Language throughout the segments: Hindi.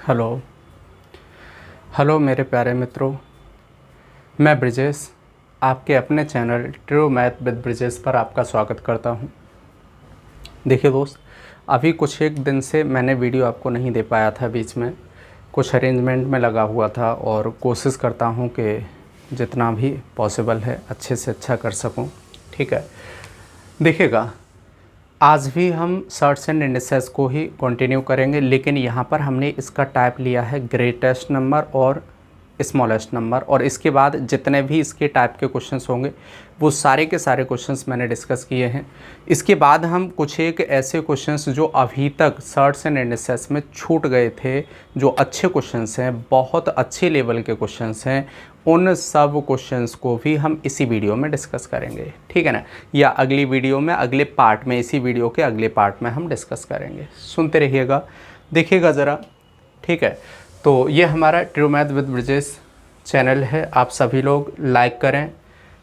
हेलो हेलो मेरे प्यारे मित्रों, मैं ब्रिजेश आपके अपने channel true math with Brijesh पर आपका स्वागत करता हूं। देखिए दोस्त, अभी कुछ एक दिन से मैंने वीडियो आपको नहीं दे पाया था, बीच में कुछ अरेंजमेंट में लगा हुआ था और कोशिश करता हूं कि जितना भी पॉसिबल है अच्छे से अच्छा कर सकूं। ठीक है, देखिएगा, आज भी हम सर्ट्स एंड इंडिसेस को ही कंटिन्यू करेंगे, लेकिन यहाँ पर हमने इसका टाइप लिया है ग्रेटेस्ट नंबर और स्मॉलेस्ट नंबर, और इसके बाद जितने भी इसके टाइप के क्वेश्चंस होंगे वो सारे के सारे क्वेश्चंस मैंने डिस्कस किए हैं। इसके बाद हम कुछ एक ऐसे क्वेश्चंस जो अभी तक सर्ट्स एंड इंडिसेस में छूट गए थे, जो अच्छे क्वेश्चंस हैं, बहुत अच्छे लेवल के क्वेश्चंस हैं, उन सब क्वेश्चंस को भी हम इसी वीडियो में डिस्कस करेंगे। ठीक है ना, या अगली वीडियो में, अगले पार्ट में, इसी वीडियो के अगले पार्ट में हम डिस्कस करेंगे। सुनते रहिएगा, देखिएगा ज़रा। ठीक है, तो ये हमारा true math with Brijesh channel है। आप सभी लोग लाइक करें,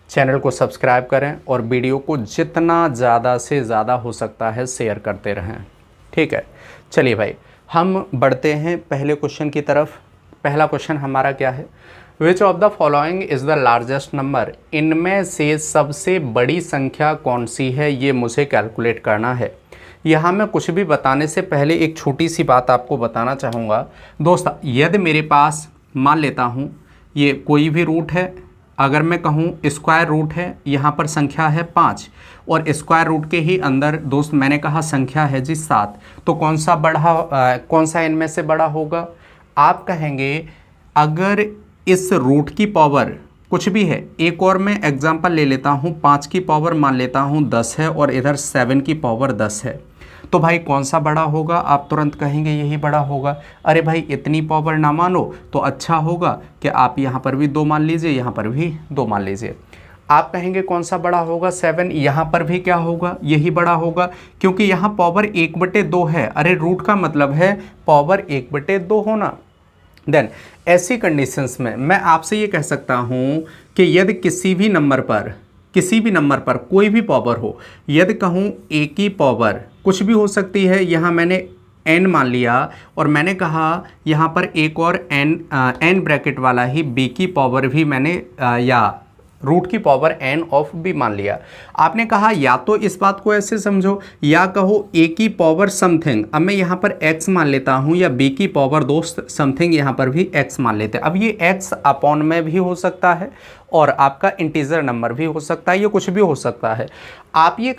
चैनल को सब्सक्राइब करें और वीडियो को जितना ज़्यादा से ज़्यादा हो सकता है शेयर करते रहें। ठीक है, चलिए भाई, हम बढ़ते हैं पहले क्वेश्चन की तरफ। पहला क्वेश्चन हमारा क्या है? Which of the following is the largest number? इनमें से सबसे बड़ी संख्या कौन सी है, ये मुझे कैलकुलेट करना है। यहाँ मैं कुछ भी बताने से पहले एक छोटी सी बात आपको बताना चाहूँगा। दोस्त, यदि मेरे पास मान लेता हूँ ये कोई भी रूट है, अगर मैं कहूँ स्क्वायर रूट है, यहाँ पर संख्या है 5 और स्क्वायर रूट के ही अंदर दोस्त मैंने कहा संख्या है जी 7, तो कौन सा इनमें से बड़ा होगा? आप कहेंगे अगर इस रूट की पावर कुछ भी है, एक और मैं एग्जांपल ले लेता हूँ, 5 की पावर मान लेता हूँ 10 है और इधर 7 की पावर 10 है, तो भाई कौन सा बड़ा होगा? आप तुरंत कहेंगे यही बड़ा होगा। अरे भाई, इतनी पावर ना मानो तो अच्छा होगा कि आप यहाँ पर भी 2 मान लीजिए, यहाँ पर भी 2 मान लीजिए। आप कहेंगे कौन सा बड़ा होगा? 7। यहाँ पर भी क्या होगा? यही बड़ा होगा, क्योंकि यहाँ पावर 1/2 है। अरे रूट का मतलब है पावर 1/2 होना। देन ऐसी कंडीशंस में मैं आपसे ये कह सकता हूँ कि यदि किसी भी नंबर पर कोई भी पावर हो, यदि कहूँ a की पावर कुछ भी हो सकती है, यहाँ मैंने n मान लिया और मैंने कहा यहाँ पर एक और n ब्रैकेट वाला ही b की पावर भी मैंने या रूट की पावर n ऑफ b मान लिया। आपने कहा या तो इस बात को ऐसे समझो या कहो a की पावर समथिंग, अब मैं यहाँ पर x मान लेता हूँ, या b की पावर दोस्त समथिंग, यहाँ पर भी x मान लेते हैं। अब ये x अपॉन में भी हो सकता है और आपका इंटीजर नंबर भी हो सकता है, ये कुछ भी हो सकता है। आप ये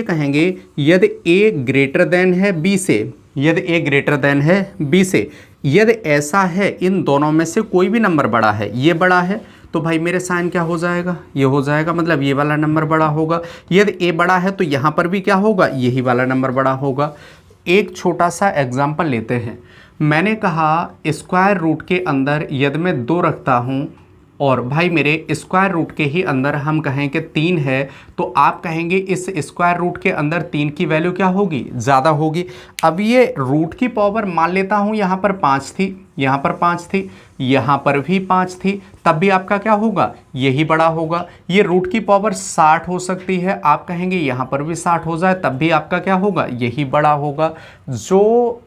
कहेंगे यदि a ग्रेटर देन है b से, यदि a ग्रेटर देन है b से, यदि ऐसा है इन दोनों में से कोई भी नंबर बड़ा है, ये बड़ा है, तो भाई मेरे साइन क्या हो जाएगा? ये हो जाएगा, मतलब ये वाला नंबर बड़ा होगा। यदि a बड़ा है तो यहाँ पर भी क्या होगा? यही वाला नंबर बड़ा होगा। एक छोटा सा एग्जाम्पल लेते हैं। मैंने कहा स्क्वायर रूट के अंदर यदि मैं 2 रखता हूँ और भाई मेरे स्क्वायर रूट के ही अंदर हम कहें कि 3 है, तो आप कहेंगे इस स्क्वायर रूट के अंदर 3 की वैल्यू क्या होगी? ज़्यादा होगी। अब ये रूट की पावर मान लेता हूँ यहाँ पर 5 थी, यहाँ पर 5 थी, यहाँ पर भी 5 थी, तब भी आपका क्या होगा? यही बड़ा होगा। ये रूट की पावर 60 हो सकती है, आप कहेंगे यहाँ पर भी 60 हो जाए, तब भी आपका क्या होगा? यही बड़ा होगा। जो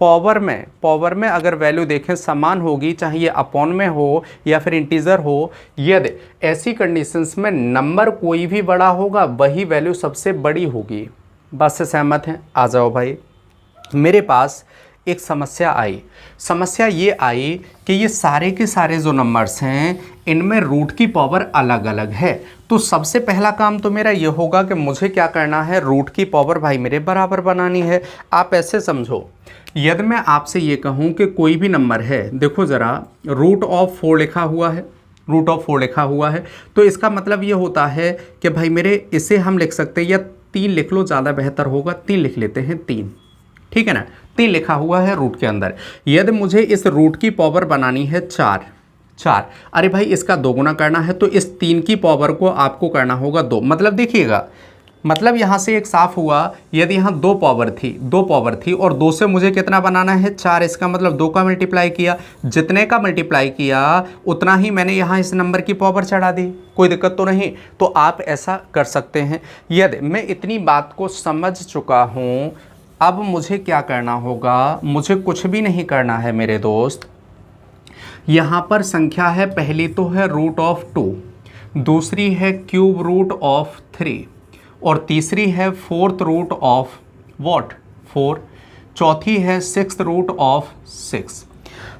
पावर में अगर वैल्यू देखें समान होगी, चाहे ये अपॉन में हो या फिर इंटीजर हो, यदि ऐसी कंडीशंस में नंबर कोई भी बड़ा होगा वही वैल्यू सबसे बड़ी होगी। बात से सहमत हैं? आ जाओ भाई। मेरे पास एक समस्या ये आई कि ये सारे के सारे जो नंबर्स हैं इनमें रूट की पावर अलग अलग है। तो सबसे पहला काम तो मेरा ये होगा कि मुझे क्या करना है? रूट की पावर भाई मेरे बराबर बनानी है। आप ऐसे समझो, यदि मैं आपसे ये कहूँ कि कोई भी नंबर है, देखो ज़रा, रूट ऑफ 4 लिखा हुआ है, तो इसका मतलब ये होता है कि भाई मेरे इसे हम लिख सकते हैं, या 3 लिख लो, ज़्यादा बेहतर होगा, 3 लिख लेते हैं, 3। ठीक है ना, 3 लिखा हुआ है रूट के अंदर। यदि मुझे इस रूट की पावर बनानी है 4, अरे भाई इसका 2 गुना करना है, तो इस 3 की पावर को आपको करना होगा 2। मतलब देखिएगा, मतलब यहाँ से एक साफ हुआ, यदि यहाँ 2 पावर थी और 2 से मुझे कितना बनाना है? 4। इसका मतलब 2 का मल्टीप्लाई किया, जितने का मल्टीप्लाई किया उतना ही मैंने यहाँ इस नंबर की पावर चढ़ा दी। कोई दिक्कत तो नहीं? तो आप ऐसा कर सकते हैं। यदि मैं इतनी बात को समझ चुका हूँ, अब मुझे क्या करना होगा, मुझे कुछ भी नहीं करना है मेरे दोस्त। यहाँ पर संख्या है, पहली तो है रूट ऑफ 2, दूसरी है क्यूब रूट ऑफ 3 और तीसरी है फोर्थ रूट ऑफ व्हाट 4, चौथी है सिक्स्थ रूट ऑफ 6।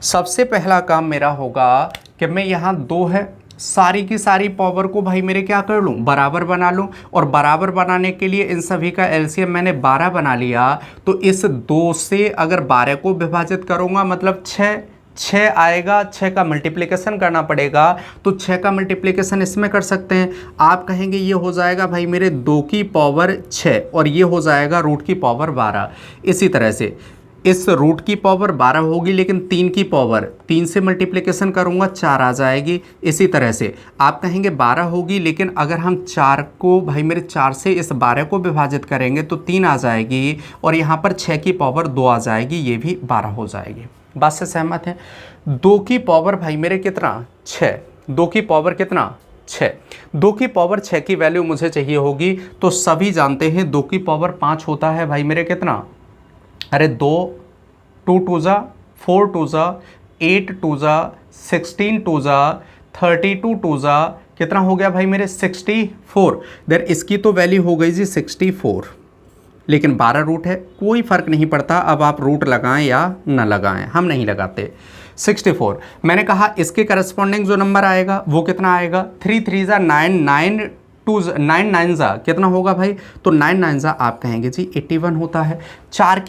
सबसे पहला काम मेरा होगा कि मैं यहाँ 2 है, सारी की सारी पावर को भाई मेरे क्या कर लूँ, बराबर बना लूँ। और बराबर बनाने के लिए इन सभी का एलसीएम मैंने 12 बना लिया। तो इस 2 से अगर 12 को विभाजित करूँगा मतलब 6 आएगा, 6 का मल्टीप्लिकेशन करना पड़ेगा। तो 6 का मल्टीप्लिकेशन इसमें कर सकते हैं। आप कहेंगे ये हो जाएगा भाई मेरे 2 की पावर 6 और ये हो जाएगा रूट की पावर 12। इसी तरह से इस रूट की पावर 12 होगी, लेकिन 3 की पावर 3 से मल्टीप्लिकेशन करूंगा 4 आ जाएगी। इसी तरह से आप कहेंगे 12 होगी, लेकिन अगर हम 4 को भाई मेरे 4 से इस 12 को विभाजित करेंगे तो 3 आ जाएगी और यहाँ पर 6 की पावर 2 आ जाएगी, ये भी 12 हो जाएगी। बात से सहमत हैं? 2 की पावर भाई मेरे कितना 6, 2 की पावर कितना 6, 2 की पावर 6 की वैल्यू मुझे चाहिए होगी। तो सभी जानते हैं 2 की पावर 5 होता है भाई मेरे कितना, अरे 2 2 टू ज़ा 4 टू ज़ा 8 टू ज़ा 16 टू ज़ा 32 टू ज़ा कितना हो गया भाई मेरे 64। देन इसकी तो वैल्यू हो गई जी 64, लेकिन 12 रूट है, कोई फ़र्क नहीं पड़ता। अब आप रूट लगाएं या ना लगाएं, हम नहीं लगाते। 64 मैंने कहा इसके करस्पॉन्डिंग जो नंबर आएगा वो कितना आएगा, 3 3 ज़ा 9, 9 9 ज़ा कितना होगा भाई, तो 9 9 ज़ा आप कहेंगे जी 81 होता है। 4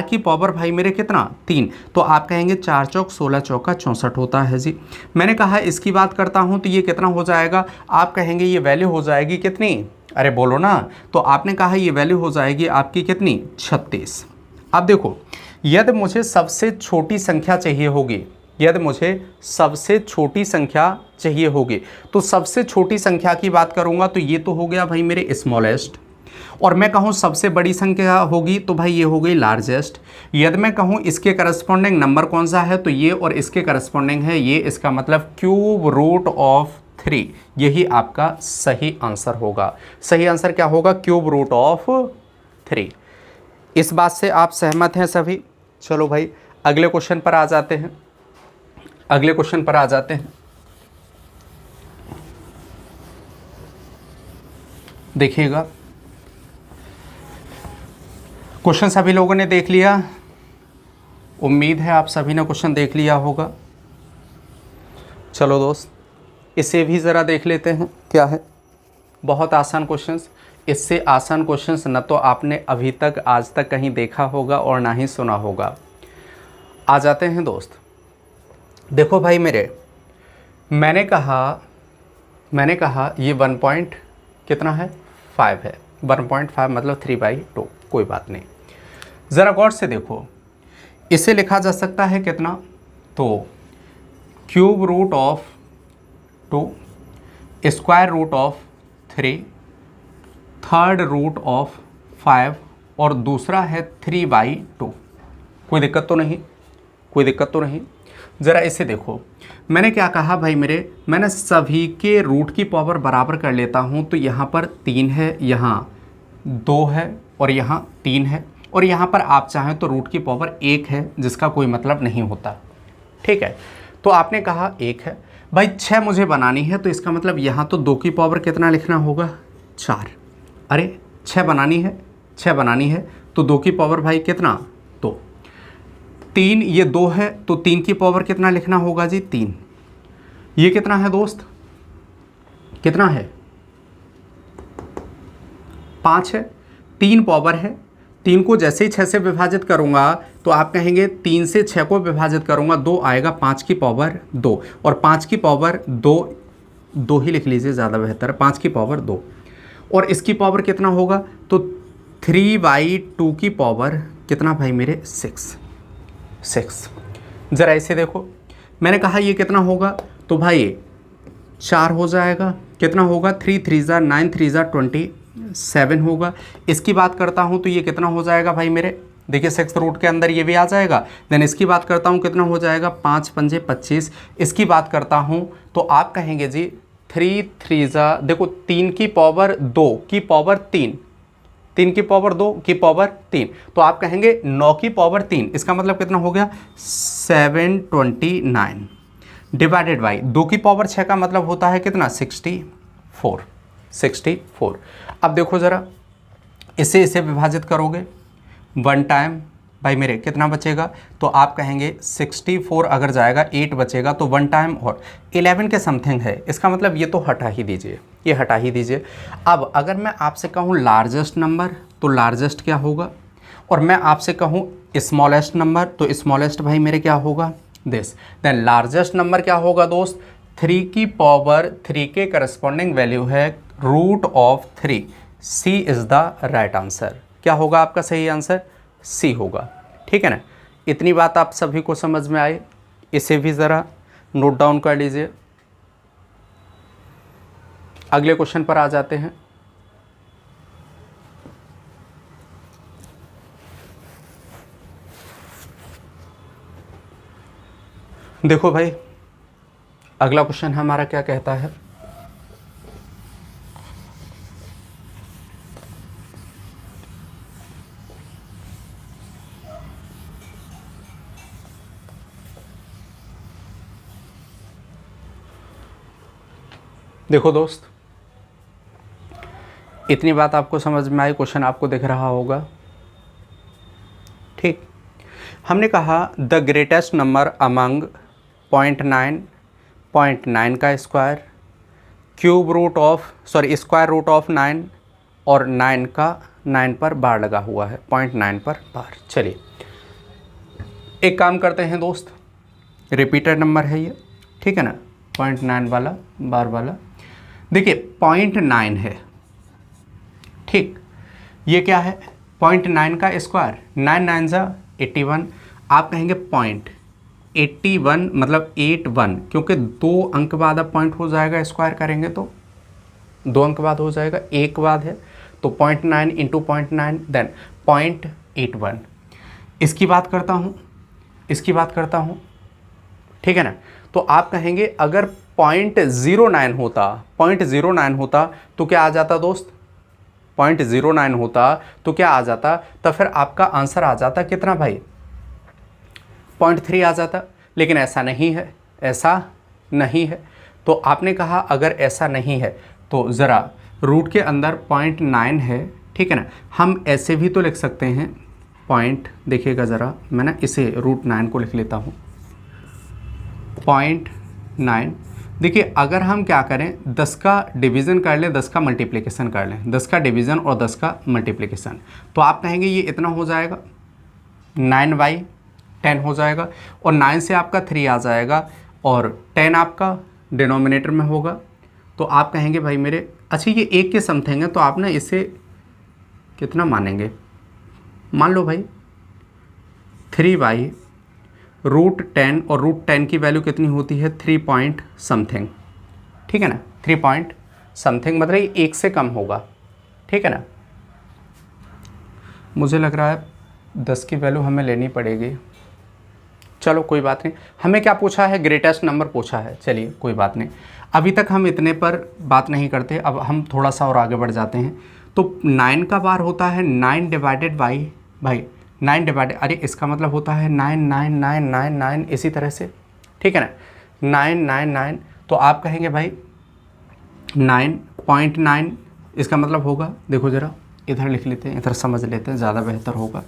की पावर भाई मेरे कितना 3, तो आप कहेंगे 4 चौक 16 चौका 64 होता है जी। मैंने कहा इसकी बात करता हूँ तो ये कितना हो जाएगा, आप कहेंगे ये वैल्यू हो जाएगी कितनी, अरे बोलो ना। तो आपने कहा ये वैल्यू हो जाएगी आपकी कितनी 36। अब देखो यदि मुझे सबसे छोटी संख्या चाहिए होगी, यदि मुझे सबसे छोटी संख्या चाहिए होगी तो सबसे छोटी संख्या की बात करूंगा तो ये तो हो गया भाई मेरे स्मॉलेस्ट, और मैं कहूँ सबसे बड़ी संख्या होगी तो भाई ये हो गई लार्जेस्ट। यदि मैं कहूँ इसके करस्पॉन्डिंग नंबर कौन सा है तो ये, और इसके करस्पॉन्डिंग है ये, इसका मतलब क्यूब रूट ऑफ 3, यही आपका सही आंसर होगा। सही आंसर क्या होगा, क्यूब रूट ऑफ 3। इस बात से आप सहमत हैं सभी? चलो भाई अगले क्वेश्चन पर आ जाते हैं, अगले क्वेश्चन पर आ जाते हैं। देखिएगा क्वेश्चन सभी लोगों ने देख लिया, उम्मीद है आप सभी ने क्वेश्चन देख लिया होगा। चलो दोस्त इसे भी ज़रा देख लेते हैं क्या है। बहुत आसान क्वेश्चंस, इससे आसान क्वेश्चंस न तो आपने अभी तक आज तक कहीं देखा होगा और ना ही सुना होगा। आ जाते हैं दोस्त। देखो भाई मेरे, मैंने कहा ये 1 पॉइंट कितना है 5 है, 1.5 मतलब 3/2, कोई बात नहीं। ज़रा गौर से देखो, इसे लिखा जा सकता है कितना, तो cube root of 2, square root of 3, third root of 5 और दूसरा है 3/2। कोई दिक्कत तो नहीं, कोई दिक्कत तो नहीं। ज़रा इसे देखो, मैंने क्या कहा भाई मेरे, मैंने सभी के रूट की पावर बराबर कर लेता हूँ। तो यहाँ पर 3 है, यहाँ 2 है और यहाँ 3 है, और यहाँ पर आप चाहें तो रूट की पावर 1 है, जिसका कोई मतलब नहीं होता। ठीक है, तो आपने कहा 1 है भाई, 6 मुझे बनानी है, तो इसका मतलब यहाँ तो 2 की पावर कितना लिखना होगा 4। अरे 6 बनानी है तो 2 की पावर भाई कितना 2, 3 ये 2 है तो 3 की पावर कितना लिखना होगा जी 3। ये कितना है दोस्त, कितना है 5 है, 3 पावर है। 3 को जैसे ही 6 से विभाजित करूंगा तो आप कहेंगे 3 से 6 को विभाजित करूंगा 2 आएगा, 5 की पावर 2, और 5 की पावर 2 ही लिख लीजिए, ज़्यादा बेहतर है, 5 की पावर 2। और इसकी पावर कितना होगा, तो 3/2 की पावर कितना भाई मेरे 6। ज़रा इसे देखो, मैंने कहा ये कितना होगा, तो भाई 4 हो जाएगा, कितना होगा 3 3 ज़ा 9, 3 ज़ा 27 होगा। इसकी बात करता हूँ तो ये कितना हो जाएगा भाई मेरे, देखिए 6 रूट के अंदर ये भी आ जाएगा। देन इसकी बात करता हूँ कितना हो जाएगा 5 पंजे 25। इसकी बात करता हूँ तो आप कहेंगे जी 3 3 ज़ा, देखो 3 की पावर 2 की पावर 3, 3 की पावर 2 की पावर 3, तो आप कहेंगे 9 की पावर 3, इसका मतलब कितना हो गया 729 डिवाइडेड बाई 2 की पावर 6 का मतलब होता है कितना 64। अब देखो ज़रा, इसे विभाजित करोगे 1 टाइम, भाई मेरे कितना बचेगा, तो आप कहेंगे 64 अगर जाएगा 8 बचेगा, तो 1 टाइम और 11 के समथिंग है, इसका मतलब ये तो हटा ही दीजिए, ये हटा ही दीजिए। अब अगर मैं आपसे कहूँ लार्जेस्ट नंबर, तो लार्जेस्ट क्या होगा, और मैं आपसे कहूँ स्मॉलेस्ट नंबर, तो स्मॉलेस्ट भाई मेरे क्या होगा दिस। देन लार्जेस्ट नंबर क्या होगा दोस्त, 3 की पावर 3 के करस्पॉन्डिंग वैल्यू है root of 3, C is the right answer. क्या होगा आपका सही आंसर, सी होगा। ठीक है ना, इतनी बात आप सभी को समझ में आई, इसे भी ज़रा नोट डाउन कर लीजिए। अगले क्वेश्चन पर आ जाते हैं। देखो भाई, अगला क्वेश्चन हमारा क्या कहता है, देखो दोस्त, इतनी बात आपको समझ में आई, क्वेश्चन आपको दिख रहा होगा। ठीक, हमने कहा द ग्रेटेस्ट नंबर अमंग 0.9 का square, cube root of square root of 9 और 9 का 9 पर बार लगा हुआ है, 0.9 पर बार। चलिए एक काम करते हैं दोस्त, रिपीटेड नंबर है ये, ठीक है ना, 0.9 वाला बार वाला। देखिए 0.9 है, ठीक, ये क्या है 0.9 का स्क्वायर, 9 9 जा 81, आप कहेंगे 0.81 मतलब 81, क्योंकि 2 अंक बाद अब पॉइंट हो जाएगा, स्क्वायर करेंगे तो 2 अंक बाद हो जाएगा, एक बाद है, तो 0.9 इंटू 0.9 देन 0.81। इसकी बात करता हूँ, ठीक है ना, तो आप कहेंगे अगर 0.09 होता तो क्या आ जाता दोस्त, 0.09 होता तो क्या आ जाता, तो फिर आपका आंसर आ जाता कितना भाई 0.3 आ जाता, लेकिन ऐसा नहीं है। तो आपने कहा अगर ऐसा नहीं है तो ज़रा रूट के अंदर 0.9 है, ठीक है ना, हम ऐसे भी तो लिख सकते हैं पॉइंट, देखिएगा ज़रा, मैं ना इसे √9 को लिख लेता हूँ 0.9। देखिए अगर हम क्या करें 10 का डिवीज़न कर लें, 10 का मल्टीप्लिकेशन कर लें, 10 का डिवीज़न और 10 का मल्टीप्लिकेशन, तो आप कहेंगे ये इतना हो जाएगा 9/10 हो जाएगा, और 9 से आपका 3 आ जाएगा और 10 आपका डिनोमिनेटर में होगा, तो आप कहेंगे भाई मेरे, अच्छा ये 1 के समथिंग है, तो आप ना इसे कितना मानेंगे, मान लो भाई 3/√10, और √10 की वैल्यू कितनी होती है 3 पॉइंट समथिंग, ठीक है ना, 3 पॉइंट समथिंग, मतलब ये 1 से कम होगा, ठीक है ना। मुझे लग रहा है 10 की वैल्यू हमें लेनी पड़ेगी, चलो कोई बात नहीं, हमें क्या पूछा है, ग्रेटेस्ट नंबर पूछा है, चलिए कोई बात नहीं, अभी तक हम इतने पर बात नहीं करते, अब हम थोड़ा सा और आगे बढ़ जाते हैं। तो 9 का बार होता है 9 डिवाइडेड बाई, भाई 9 डिवाइडेड, अरे इसका मतलब होता है 99999, इसी तरह से, ठीक है ना, 999, तो आप कहेंगे भाई 9.9, इसका मतलब होगा, देखो ज़रा इधर लिख लेते हैं, इधर समझ लेते हैं, ज़्यादा बेहतर होगा,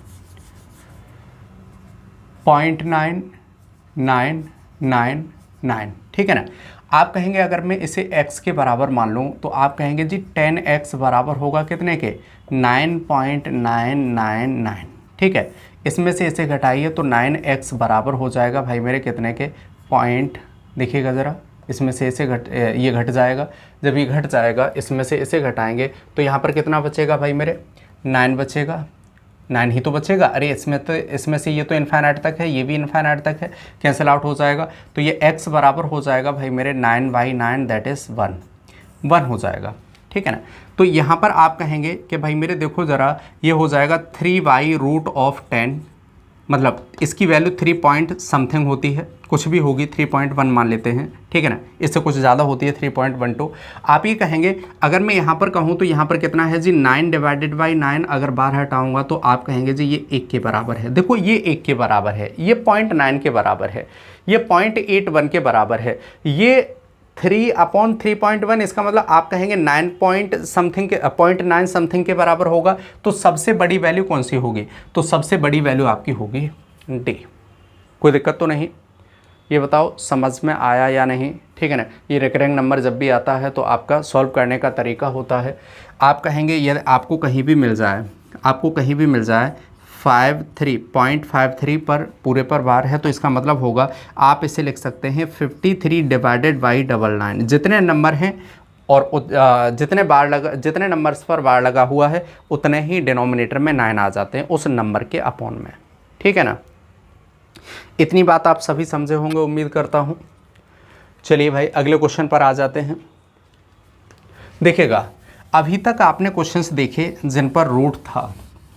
0.9999, ठीक है ना। आप कहेंगे अगर मैं इसे x के बराबर मान लूँ, तो आप कहेंगे जी 10x बराबर होगा कितने के 9.999, ठीक है, इसमें से इसे घटाइए तो 9x बराबर हो जाएगा भाई मेरे कितने के पॉइंट, देखिएगा ज़रा, इसमें से इसे ये घट जाएगा, जब ये घट जाएगा इसमें से इसे घटाएंगे तो यहाँ पर कितना बचेगा भाई मेरे 9 बचेगा, 9 ही तो बचेगा, अरे इसमें से ये तो इन्फाइनाइट तक है, ये भी इन्फाइनाइट तक है, कैंसिल आउट हो जाएगा, तो ये x बराबर हो जाएगा भाई मेरे 9/9, दैट इज़ 1 हो जाएगा, ठीक है ना। तो यहाँ पर आप कहेंगे कि भाई मेरे देखो ज़रा, ये हो जाएगा 3/√10, मतलब इसकी वैल्यू 3 पॉइंट समथिंग होती है, कुछ भी होगी 3.1 मान लेते हैं, ठीक है ना, इससे कुछ ज़्यादा होती है 3.12। आप ये कहेंगे, अगर मैं यहाँ पर कहूँ तो यहाँ पर कितना है जी 9 डिवाइडेड बाई 9, अगर बाहर हटाऊँगा तो आप कहेंगे जी ये 1 के बराबर है। देखो ये 1 के बराबर है, ये 0.9 के बराबर है, ये 0.81 के बराबर है, ये 3/3.1, इसका मतलब आप कहेंगे 9 पॉइंट समथिंग के 0.9 समथिंग के बराबर होगा। तो सबसे बड़ी वैल्यू कौन सी होगी? तो सबसे बड़ी वैल्यू आपकी होगी डी। कोई दिक्कत तो नहीं? ये बताओ समझ में आया या नहीं, ठीक है ना। ये रिकरिंग नंबर जब भी आता है तो आपका सॉल्व करने का तरीका होता है। आप कहेंगे यदि आपको कहीं भी मिल जाए, आपको कहीं भी मिल जाए 0.53 पर पूरे पर बार है, तो इसका मतलब होगा आप इसे लिख सकते हैं 53 डिवाइडेड बाई 99। जितने नंबर हैं और जितने नंबर्स पर बार लगा हुआ है उतने ही डिनोमिनेटर में 9 आ जाते हैं उस नंबर के अपॉन में, ठीक है ना। इतनी बात आप सभी समझे होंगे उम्मीद करता हूँ। चलिए भाई अगले क्वेश्चन पर आ जाते हैं। देखिएगा, अभी तक आपने क्वेश्चंस देखे जिन पर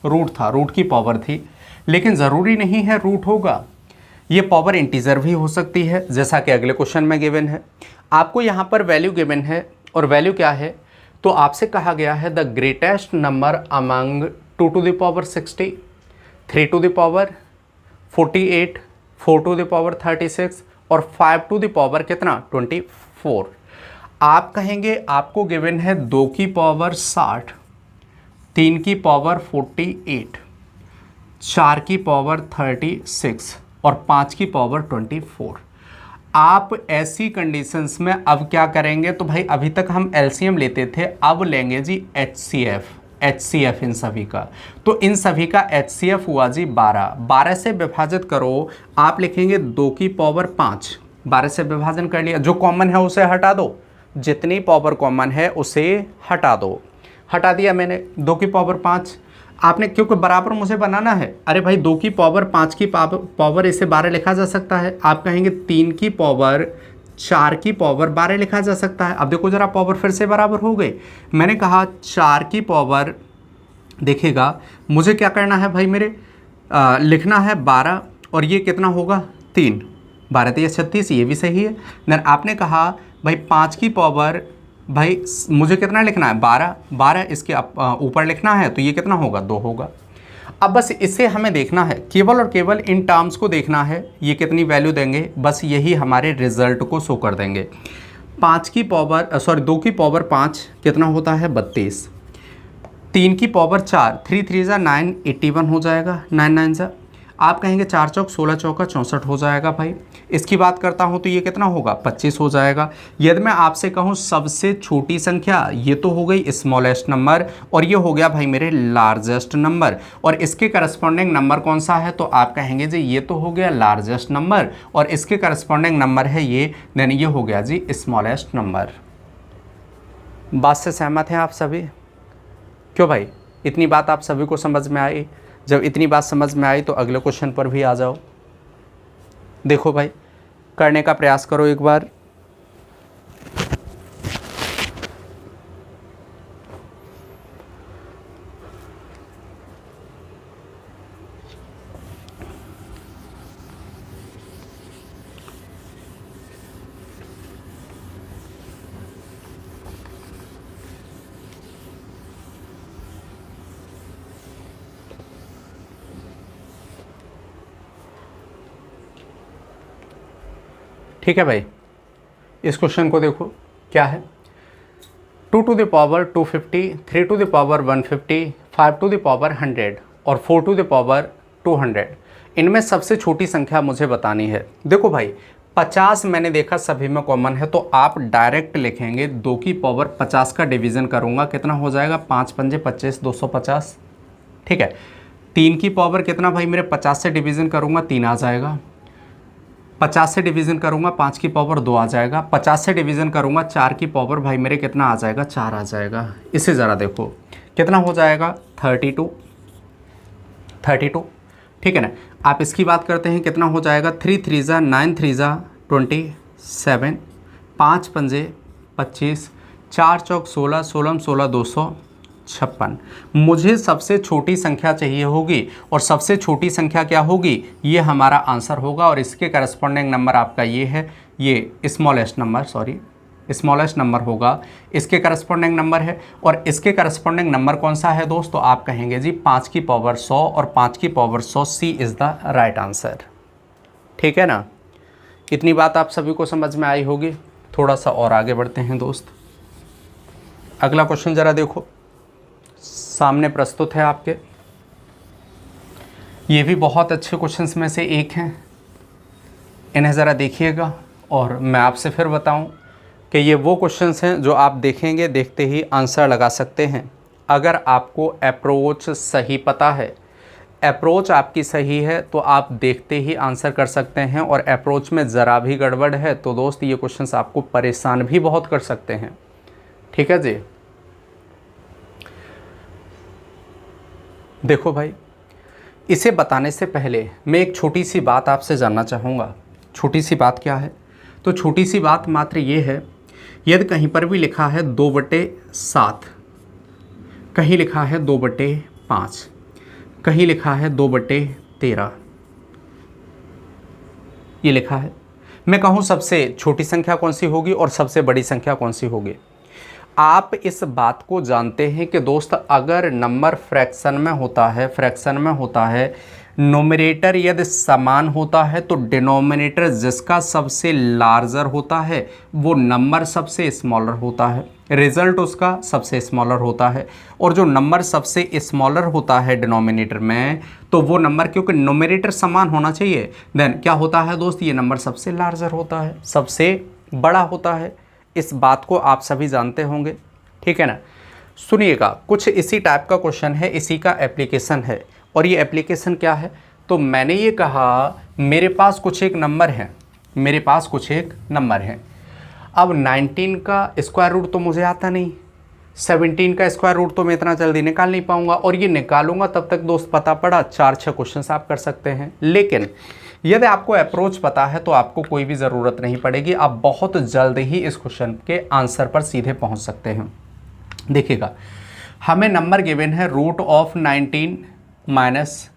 रूट की पावर थी, लेकिन ज़रूरी नहीं है रूट होगा, ये पावर इंटीजर भी हो सकती है, जैसा कि अगले क्वेश्चन में गिवन है। आपको यहाँ पर वैल्यू गिवन है, और वैल्यू क्या है? तो आपसे कहा गया है the greatest number among 2 to the power 60, 3 to the power 48, 4 to the power 36 और 5 to the power कितना 24। आप कहेंगे आपको गिवन है 2 की पावर 60, 3 की पावर 48, 4 की पावर 36 और 5 की पावर 24। आप ऐसी कंडीशंस में अब क्या करेंगे? तो भाई अभी तक हम एलसीएम लेते थे, अब लेंगे जी एचसीएफ इन सभी का। तो इन सभी का एचसीएफ हुआ जी 12 से विभाजित करो, आप लिखेंगे 2 की पावर 5, 12 से विभाजन कर लिया, जो कॉमन है उसे हटा दो, जितनी पावर कॉमन है उसे हटा दो। हटा दिया मैंने, 2 की पावर 5, आपने क्योंकि बराबर मुझे बनाना है। अरे भाई 2 की पावर 5 की पावर इसे 12 लिखा जा सकता है। आप कहेंगे 3 की पावर 4 की पावर 12 लिखा जा सकता है। अब देखो जरा पावर फिर से बराबर हो गए। मैंने कहा 4 की पावर, देखिएगा मुझे क्या करना है भाई मेरे, लिखना है 12 और ये कितना होगा 3, 12 3 36, ये भी सही है। देन आपने कहा भाई 5 की पावर, भाई मुझे कितना लिखना है 12 इसके ऊपर लिखना है, तो ये कितना होगा 2 होगा। अब बस इसे हमें देखना है, केवल और केवल इन टर्म्स को देखना है, ये कितनी वैल्यू देंगे, बस यही हमारे रिजल्ट को शो कर देंगे। 2 की पावर 5 कितना होता है 32, 3 की पावर 4, 3 3 जा 9, 81 हो जाएगा, 9 9 जा, आप कहेंगे 4 चौक 16 चौका 64 हो जाएगा। भाई इसकी बात करता हूँ तो ये कितना होगा 25 हो जाएगा। यदि मैं आपसे कहूँ सबसे छोटी संख्या, ये तो हो गई स्मॉलेस्ट नंबर और ये हो गया भाई मेरे लार्जेस्ट नंबर, और इसके करस्पॉन्डिंग नंबर कौन सा है? तो आप कहेंगे जी ये तो हो गया लार्जेस्ट नंबर और इसके करस्पॉन्डिंग नंबर है ये, देन ये हो गया जी स्मॉलेस्ट नंबर। बात से सहमत हैं आप सभी? क्यों भाई, इतनी बात आप सभी को समझ में आई? जब इतनी बात समझ में आई तो अगले क्वेश्चन पर भी आ जाओ। देखो भाई करने का प्रयास करो एक बार। ठीक है भाई, इस क्वेश्चन को देखो क्या है। 2 to the power 250, 3 to the power 150, 5 to the power 100 और 4 to the power 200, इनमें सबसे छोटी संख्या मुझे बतानी है। देखो भाई 50 मैंने देखा सभी में कॉमन है, तो आप डायरेक्ट लिखेंगे 2 की पावर 50 का डिवीज़न करूँगा, कितना हो जाएगा 5 पंजे 25, 250, ठीक है। 3 की पावर कितना भाई मेरे 50 से डिवीज़न करूँगा 3 आ जाएगा, 50 से डिवीज़न करूँगा 5 की पावर 2 आ जाएगा, 50 से डिवीज़न करूँगा 4 की पावर भाई मेरे कितना आ जाएगा 4 आ जाएगा। इसे ज़रा देखो कितना हो जाएगा 32, ठीक है ना। आप इसकी बात करते हैं कितना हो जाएगा 3 3 जा 9 3 जा 27, 5 पंजे 25, 4 चौक 16, 16 16 200, 56। मुझे सबसे छोटी संख्या चाहिए होगी और सबसे छोटी संख्या क्या होगी, ये हमारा आंसर होगा और इसके करस्पॉन्डिंग नंबर आपका ये है, ये स्मॉलेस्ट नंबर होगा, इसके करस्पॉन्डिंग नंबर है। और इसके करस्पॉन्डिंग नंबर कौन सा है दोस्तों, आप कहेंगे जी 5 की पावर 100 और 5 की power 100, C is the right answer. ठीक है ना, इतनी बात आप सभी को समझ में आई होगी। थोड़ा सा और आगे बढ़ते हैं दोस्त। अगला क्वेश्चन ज़रा देखो, सामने प्रस्तुत है आपके। ये भी बहुत अच्छे क्वेश्चंस में से एक हैं, इन्हें ज़रा देखिएगा और मैं आपसे फिर बताऊं कि ये वो क्वेश्चंस हैं जो आप देखेंगे, देखते ही आंसर लगा सकते हैं। अगर आपको अप्रोच सही पता है, अप्रोच आपकी सही है, तो आप देखते ही आंसर कर सकते हैं। और अप्रोच में ज़रा भी गड़बड़ है तो दोस्त ये क्वेश्चंस आपको परेशान भी बहुत कर सकते हैं। ठीक है जी। देखो भाई, इसे बताने से पहले मैं एक छोटी सी बात आपसे जानना चाहूँगा। छोटी सी बात क्या है, तो छोटी सी बात मात्र ये है, यदि कहीं पर भी लिखा है 2/7, कहीं लिखा है 2/5, कहीं लिखा है 2/13, ये लिखा है, मैं कहूँ सबसे छोटी संख्या कौन सी होगी और सबसे बड़ी संख्या कौन सी होगी। आप इस बात को जानते हैं कि दोस्त अगर नंबर फ्रैक्शन में होता है, नोमिनेटर यदि समान होता है तो डिनोमिनेटर जिसका सबसे लार्जर होता है वो नंबर सबसे स्मॉलर होता है, रिजल्ट उसका सबसे स्मॉलर होता है। और जो नंबर सबसे स्मॉलर होता है डिनोमिनेटर में, तो वो नंबर, क्योंकि नोमिनेटर समान होना चाहिए, देन क्या होता है दोस्त, ये नंबर सबसे लार्जर होता है, सबसे बड़ा होता है। इस बात को आप सभी जानते होंगे। ठीक है ना। सुनिएगा, कुछ इसी टाइप का क्वेश्चन है, इसी का एप्लीकेशन है। और ये एप्लीकेशन क्या है, तो मैंने ये कहा मेरे पास कुछ एक नंबर है, अब 19 का स्क्वायर रूट तो मुझे आता नहीं, 17 का स्क्वायर रूट तो मैं इतना जल्दी निकाल नहीं पाऊंगा, और ये निकालूंगा तब तक दोस्त पता पड़ा 4-6 क्वेश्चंस आप कर सकते हैं। लेकिन यदि आपको अप्रोच पता है तो आपको कोई भी ज़रूरत नहीं पड़ेगी, आप बहुत जल्द ही इस क्वेश्चन के आंसर पर सीधे पहुंच सकते हैं। देखिएगा, हमें नंबर गिवन है √19 माइनस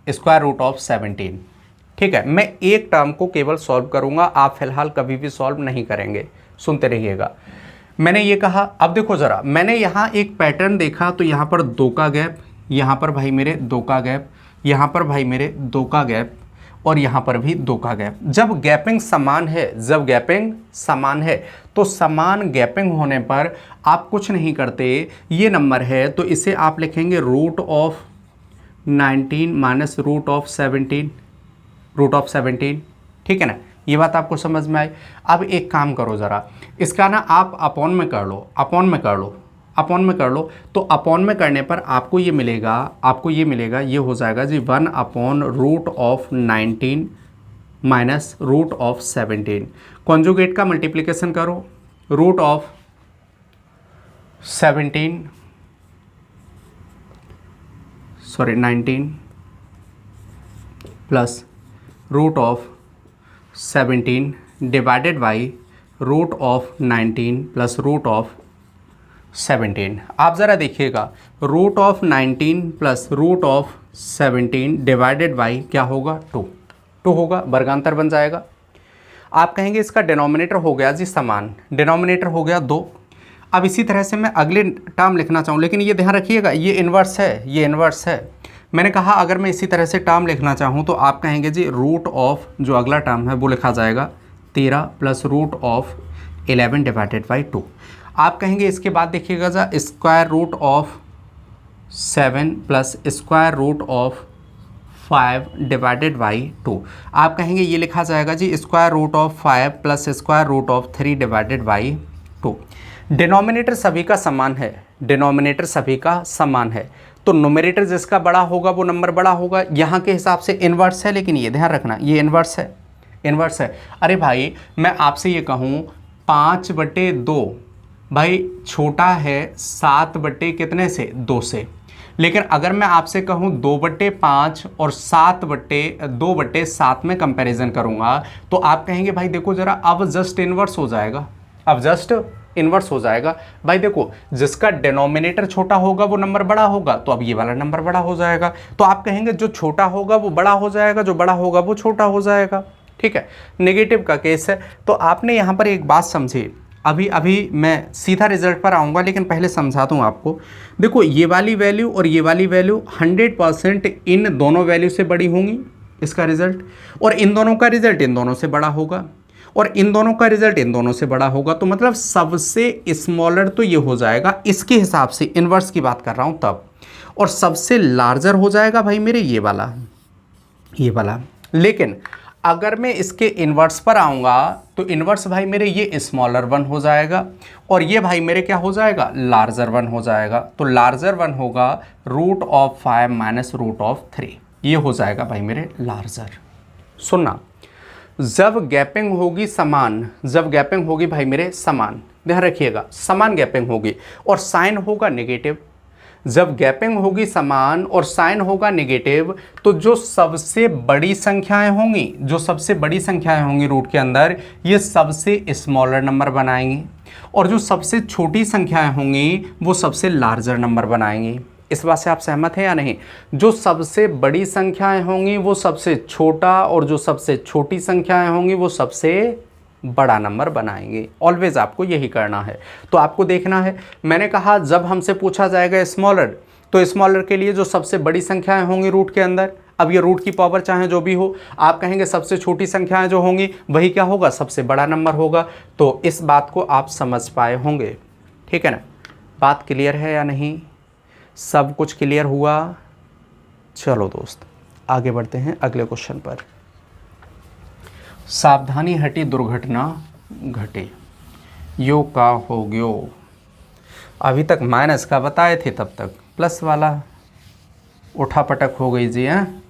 स्क्वायर रूट ऑफ 17। ठीक है, मैं एक टर्म को केवल सॉल्व करूंगा, आप फिलहाल कभी भी सॉल्व नहीं करेंगे, सुनते रहिएगा। मैंने ये कहा, अब देखो ज़रा, मैंने यहाँ एक पैटर्न देखा, तो यहाँ पर 2 का गैप, यहाँ पर भाई मेरे 2 का गैप, यहाँ पर भाई मेरे 2 का गैप, और यहाँ पर भी 2 का गैप। जब गैपिंग समान है, तो समान गैपिंग होने पर आप कुछ नहीं करते, ये नंबर है तो इसे आप लिखेंगे √19 माइनस √17। ठीक है ना, ये बात आपको समझ में आई। अब एक काम करो ज़रा, इसका ना आप अपॉन में कर लो, तो अपॉन में करने पर आपको ये मिलेगा, ये हो जाएगा जी 1/√19 माइनस √17। कॉन्जुगेट का मल्टीप्लिकेशन करो, √19 प्लस √17 डिवाइडेड बाई √19 प्लस √17। आप ज़रा देखिएगा, √19 प्लस √17 डिवाइडेड बाई क्या होगा, 2 होगा, वर्गांतर बन जाएगा। आप कहेंगे इसका डिनोमिनेटर हो गया जी समान, डिनोमिनेटर हो गया 2। अब इसी तरह से मैं अगले टर्म लिखना चाहूँ, लेकिन ये ध्यान रखिएगा, ये इन्वर्स है, मैंने कहा अगर मैं इसी तरह से टर्म लिखना चाहूँ तो आप कहेंगे जी रूट ऑफ, जो अगला टर्म है वो लिखा जाएगा 13 प्लस √11 डिवाइडेड बाई 2। आप कहेंगे इसके बाद देखिएगा जा square root of 7 plus square root of 5 divided by 2। आप कहेंगे ये लिखा जाएगा जी square root of 5 plus square root of 3 divided by 2। Denominator सभी का समान है, तो न्यूमरेटर जिसका बड़ा होगा वो नंबर बड़ा होगा। यहाँ के हिसाब से इन्वर्स है, लेकिन ये ध्यान रखना ये इन्वर्स है। अरे भाई मैं आपसे ये कहूँ 5/2 भाई छोटा है 7/कितने से 2 से, लेकिन अगर मैं आपसे कहूँ 2/5 और 2/7 में कंपैरिजन करूँगा तो आप कहेंगे भाई देखो ज़रा अब जस्ट इन्वर्स हो जाएगा, अब जस्ट इन्वर्स हो जाएगा। भाई देखो, जिसका डिनोमिनेटर छोटा होगा वो नंबर बड़ा होगा, तो अब ये वाला नंबर बड़ा हो जाएगा। तो आप कहेंगे जो छोटा होगा वो बड़ा हो जाएगा, जो बड़ा होगा वो छोटा हो जाएगा। ठीक है, नेगेटिव का केस है। तो आपने यहाँ पर एक बात समझी, अभी अभी मैं सीधा रिजल्ट पर आऊँगा, लेकिन पहले समझा दूँ आपको। देखो, ये वाली वैल्यू और ये वाली वैल्यू 100% इन दोनों वैल्यू से बड़ी होंगी, इसका रिजल्ट, और इन दोनों का रिजल्ट इन दोनों से बड़ा होगा, और इन दोनों का रिजल्ट इन दोनों से बड़ा होगा। तो मतलब सबसे स्मॉलर तो ये हो जाएगा, इसके हिसाब से इन्वर्स की बात कर रहा हूँ तब, और सबसे लार्जर हो जाएगा भाई मेरे ये वाला, ये वाला। लेकिन अगर मैं इसके इन्वर्स पर आऊँगा तो इन्वर्स भाई मेरे ये स्मॉलर वन हो जाएगा, और ये भाई मेरे क्या हो जाएगा, लार्जर वन हो जाएगा। तो लार्जर वन होगा √5 माइनस √3, ये हो जाएगा भाई मेरे लार्जर। सुनना, जब गैपिंग होगी समान, जब गैपिंग होगी भाई मेरे समान, ध्यान रखिएगा, समान गैपिंग होगी और साइन होगा नेगेटिव। जब गैपिंग होगी समान और साइन होगा नेगेटिव, तो जो सबसे बड़ी संख्याएं होंगी, जो सबसे बड़ी संख्याएं होंगी रूट के अंदर, ये सबसे स्मॉलर नंबर बनाएंगी, और जो सबसे छोटी संख्याएं होंगी वो सबसे लार्जर नंबर बनाएंगी। इस बात से आप सहमत हैं या नहीं? जो सबसे बड़ी संख्याएं होंगी वो सबसे छोटा, और जो सबसे छोटी संख्याएं होंगी वो सबसे बड़ा नंबर बनाएंगे। ऑलवेज आपको यही करना है। तो आपको देखना है, मैंने कहा जब हमसे पूछा जाएगा स्मॉलर, तो स्मॉलर के लिए जो सबसे बड़ी संख्याएं होंगी रूट के अंदर, अब ये रूट की पावर चाहे जो भी हो, आप कहेंगे सबसे छोटी संख्याएं जो होंगी वही क्या होगा, सबसे बड़ा नंबर होगा। तो इस बात को आप समझ पाए होंगे, ठीक है ना? बात क्लियर है या नहीं? सब कुछ क्लियर हुआ? चलो दोस्त, आगे बढ़ते हैं अगले क्वेश्चन पर। सावधानी हटी दुर्घटना घटी, यो का हो गयो। अभी तक माइनस का बताए थे, तब तक प्लस वाला उठा पटक हो गई जी। हैं,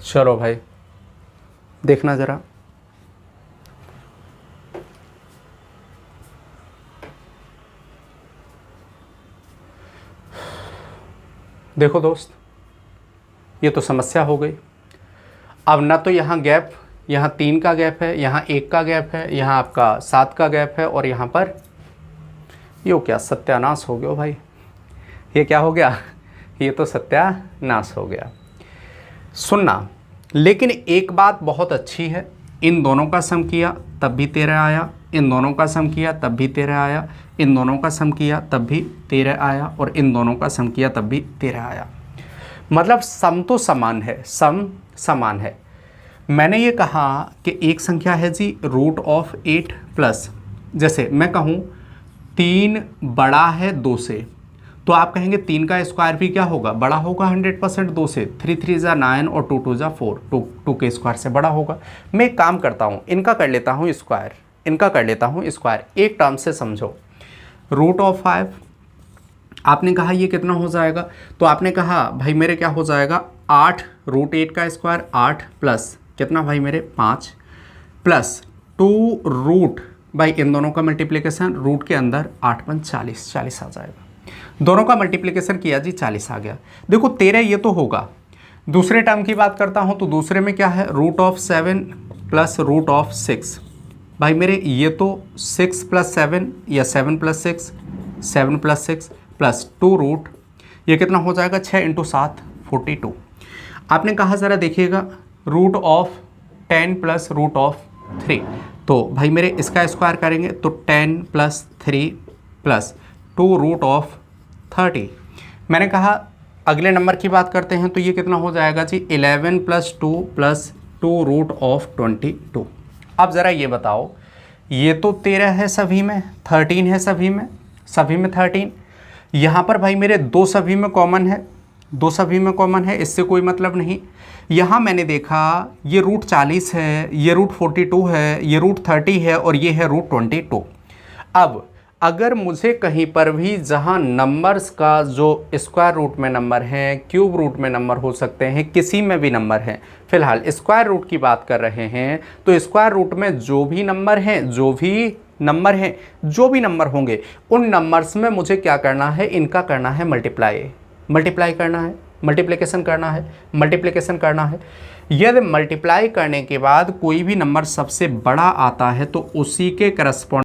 चलो भाई देखना ज़रा, देखो दोस्त, ये तो समस्या हो गई। अब ना तो यहाँ गैप, यहाँ 3 का गैप है, यहाँ 1 का गैप है, यहाँ आपका 7 का गैप है, और यहाँ पर यो क्या सत्यानाश हो गया भाई। ये क्या हो गया? ये तो सत्यानाश हो गया। सुनना, लेकिन एक बात बहुत अच्छी है, इन दोनों का सम किया तब भी 13 आया, इन दोनों का सम किया तब भी 13 आया, इन दोनों का सम किया तब भी 13 आया, और इन दोनों का सम किया तब भी 13 आया। मतलब सम तो समान है, सम समान है। मैंने ये कहा कि एक संख्या है जी √8 प्लस, जैसे मैं कहूँ 3 बड़ा है 2 से, तो आप कहेंगे 3 का स्क्वायर भी क्या होगा, बड़ा होगा 100% 2 से। 3 3 × 9 और 2 2 × 4, 2 के स्क्वायर से बड़ा होगा। मैं एक काम करता हूँ, इनका कर लेता हूँ स्क्वायर, इनका कर लेता हूँ स्क्वायर, एक टर्म से समझो। √5, आपने कहा ये कितना हो जाएगा, तो आपने कहा भाई मेरे क्या हो जाएगा, 8 √8 का स्क्वायर 8 प्लस कितना भाई मेरे 5 प्लस 2 रूट, भाई इन दोनों का मल्टीप्लिकेशन, रूट के अंदर 8 × 40, 40 आ जाएगा। दोनों का मल्टीप्लिकेशन किया जी, 40 आ गया। देखो 13 ये तो होगा। दूसरे टर्म की बात करता हूँ तो दूसरे में क्या है, √7 प्लस √6, भाई मेरे ये तो 6 + 7 या 7 + 6, 7 + 6 प्लस 2 रूट, ये कितना हो जाएगा, 6 × 7 42। आपने कहा ज़रा देखिएगा, √10 प्लस √3, तो भाई मेरे इसका स्क्वायर करेंगे तो 10 + 3 प्लस 2 √30। मैंने कहा अगले नंबर की बात करते हैं, तो ये कितना हो जाएगा जी, 11 + 2 प्लस 2 √22। अब ज़रा ये बताओ, ये तो 13 है सभी में, 13 है सभी में, सभी में 13। यहाँ पर भाई मेरे 2 सभी में कॉमन है, 2 सभी में कॉमन है, इससे कोई मतलब नहीं। यहाँ मैंने देखा ये √40 है, ये √42 है, ये √30 है, और ये है √22। अब अगर मुझे कहीं पर भी जहाँ नंबर्स का जो स्क्वायर रूट में नंबर हैं, क्यूब रूट में नंबर हो सकते हैं, किसी में भी नंबर हैं, फिलहाल स्क्वायर रूट की बात कर रहे हैं, तो स्क्वायर रूट में जो भी नंबर हैं, जो भी नंबर हैं, जो भी नंबर होंगे उन नंबर्स में मुझे क्या करना है, इनका करना है मल्टीप्लाई करना है, मल्टीप्लिकेशन करना है। यदि मल्टीप्लाई करने के बाद कोई भी नंबर सबसे बड़ा आता है तो उसी के करस्पॉन्ड